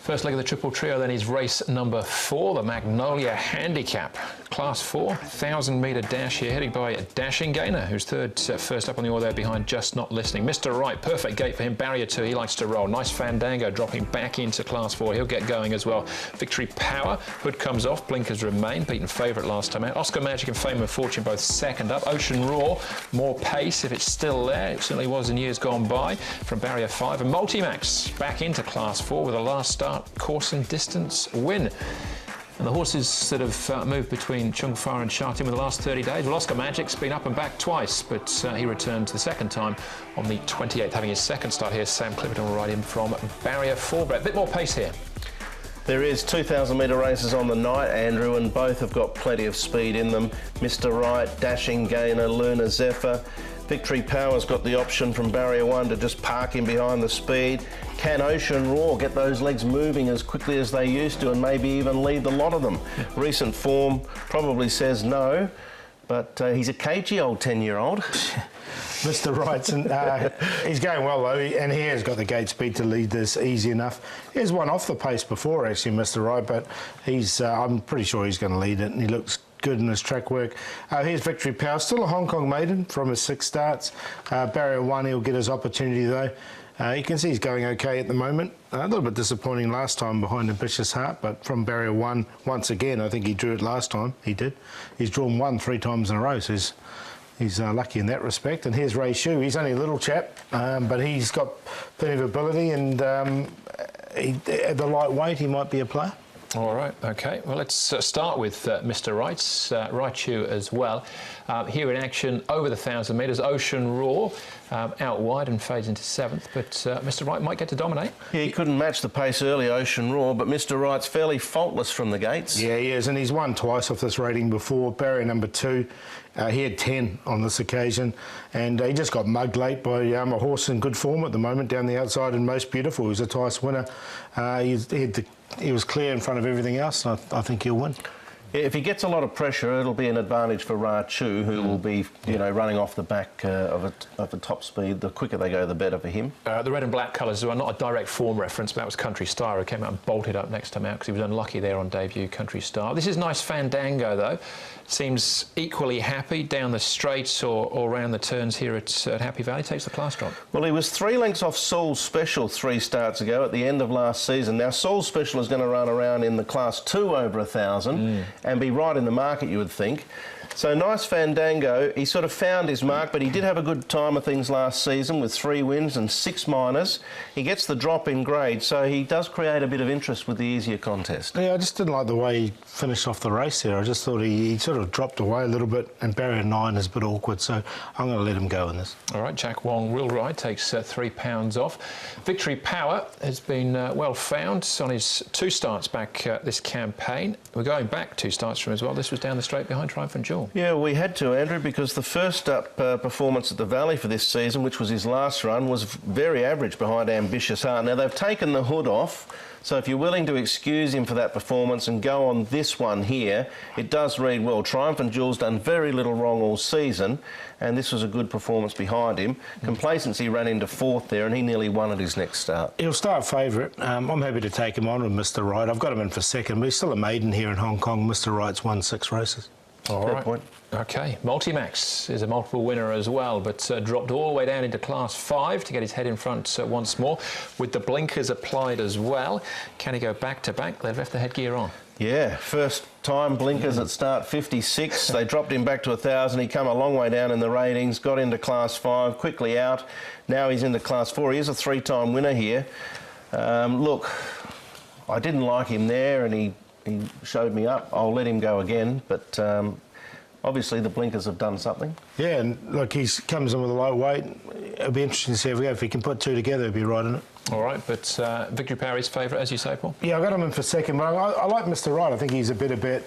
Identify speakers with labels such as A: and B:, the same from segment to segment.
A: First leg of the triple trio then is race number 4, the Magnolia Handicap. Class 4, 1,000-metre dash here, heading by Dashing Gainer, who's third, first up on the order there behind Just Not Listening. Mr. Right, perfect gate for him, barrier 2, he likes to roll. Nice Fandango dropping back into Class 4, he'll get going as well. Victory Power, hood comes off, blinkers remain, beaten favourite last time out. Oscar Magic and Fame and Fortune both second up. Ocean Roar, more pace if it's still there, it certainly was in years gone by, from barrier 5. And Multimax back into Class 4 with a last start course and distance win. And the horses that have moved between Chung Fa and Sha Tin in the last 30 days. Well, Oscar Magic's been up and back twice, but he returned the second time on the 28th, having his second start here. Sam Clipperton will ride in from barrier 4. But a bit more pace here.
B: There is 2,000-metre races on the night, Andrew, and both have got plenty of speed in them. Mr. Right, Dashing Gainer, Luna Zephyr. Victory Power's got the option from barrier 1 to just park in behind the speed. Can Ocean Roar get those legs moving as quickly as they used to and maybe even lead the lot of them? Recent form probably says no, but he's a cagey old 10-year-old.
C: Mr. Wright's, he's going well though, and he has got the gate speed to lead this easy enough. He has one off the pace before actually, Mr. Wright, but he's, I'm pretty sure he's going to lead it, and he looks good in his track work. Here's Victory Power, still a Hong Kong maiden from his 6 starts. Barrier 1, he'll get his opportunity though. You can see he's going okay at the moment. A little bit disappointing last time behind Ambitious Heart, but from barrier 1, once again, I think he drew it last time. He did. He's drawn 1 3 times in a row, so he's lucky in that respect. And here's Ray Shu. He's only a little chap, but he's got plenty of ability, and at the lightweight, he might be a player.
A: All right, OK. Well, let's start with Mr. Wright's, Raichu as well. Here in action over the 1,000 metres, Ocean Roar out wide and fades into 7th, but Mr. Wright might get to dominate.
B: Yeah, he couldn't match the pace early, Ocean Roar, but Mr. Wright's fairly faultless from the gates.
C: Yeah, he is, and he's won twice off this rating before. Barrier number 2, he had 10 on this occasion, and he just got mugged late by a horse in good form at the moment down the outside and Most Beautiful. He was a Tice winner. He was clear in front of everything else, and I think he'll win.
B: Yeah, if he gets a lot of pressure, it'll be an advantage for Ra Chu, who will be, you know, running off the back of a top speed. The quicker they go, the better for him.
A: The red and black colours are not a direct form reference, but that was Country Star, who came out and bolted up next time out because he was unlucky there on debut, Country Star. This is nice Fandango, though. Seems equally happy down the straights or around the turns here at Happy Valley. Takes the class drop.
B: Well, he was 3 lengths off Soul Special 3 starts ago at the end of last season. Now, Soul Special is going to run around in the Class 2 over 1,000 and be right in the market, you would think. So nice Fandango. He sort of found his mark, but he did have a good time of things last season with 3 wins and 6 minors. He gets the drop in grade, so he does create a bit of interest with the easier contest.
C: Yeah, I just didn't like the way he finished off the race there. I just thought he sort of dropped away a little bit, and barrier 9 is a bit awkward, so I'm going to let him go in this.
A: All right, Jack Wong will ride, takes £3 off. Victory Power has been well found on his 2 starts back this campaign. We're going back 2 starts from him as well. This was down the straight behind Triumphant Jewel.
B: Yeah, we had to, Andrew, because the first up performance at the Valley for this season, which was his last run, was very average behind Ambitious Heart. Now, they've taken the hood off, so if you're willing to excuse him for that performance and go on this one here, it does read well. Triumphant Jewel's done very little wrong all season, and this was a good performance behind him. Complacency ran into 4th there, and he nearly won at his next start.
C: He'll start favourite. I'm happy to take him on with Mr. Wright. I've got him in for 2nd, but he's still a maiden here in Hong Kong. Mr. Wright's won 6 races.
A: All right. Point. OK. Multimax is a multiple winner as well, but dropped all the way down into Class 5 to get his head in front once more, with the blinkers applied as well. Can he go back-to-back? They've left the headgear on.
B: Yeah, first time blinkers at start 56. They dropped him back to 1,000. He come a long way down in the ratings, got into Class 5, quickly out. Now he's into Class 4. He is a 3-time winner here. Look, I didn't like him there, and he showed me up. I'll let him go again, but obviously the blinkers have done something. Yeah,
C: and look, he comes in with a low weight. It'll be interesting to see if he can put 2 together, he'll be right in it.
A: All right, but Victory Power is favourite, as you say, Paul?
C: Yeah, I got him in for 2nd, but I like Mr. Right. I think he's a better bet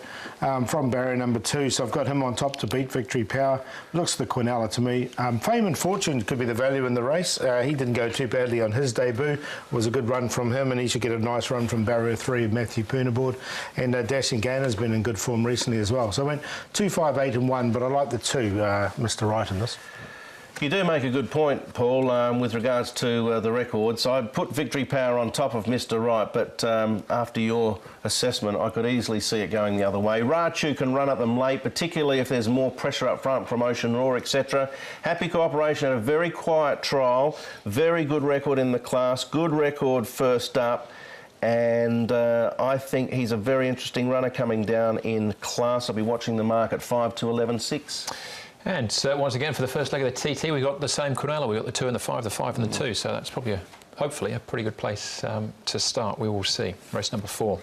C: from barrier number 2, so I've got him on top to beat Victory Power. Looks the Quinella to me. Fame and Fortune could be the value in the race. He didn't go too badly on his debut. It was a good run from him, and he should get a nice run from barrier 3 of Matthew Poonaboard. And Dashing Gainer's been in good form recently as well. So I went 2, 5, 8 and 1, but I like the 2, Mr. Right in this.
B: You do make a good point, Paul, with regards to the records. I'd put Victory Power on top of Mr. Right, but after your assessment, I could easily see it going the other way. Rachu can run at them late, particularly if there's more pressure up front from Ocean Roar, etc. Happy Cooperation had a very quiet trial, very good record in the class, good record first up. And I think he's a very interesting runner coming down in class. I'll be watching the mark at 5 to 11.6.
A: And once again, for the first leg of the TT, we got the same Quinella. We got the 2 and the 5, the 5 and the 2. So that's probably, hopefully, a pretty good place to start. We will see. Race number 4.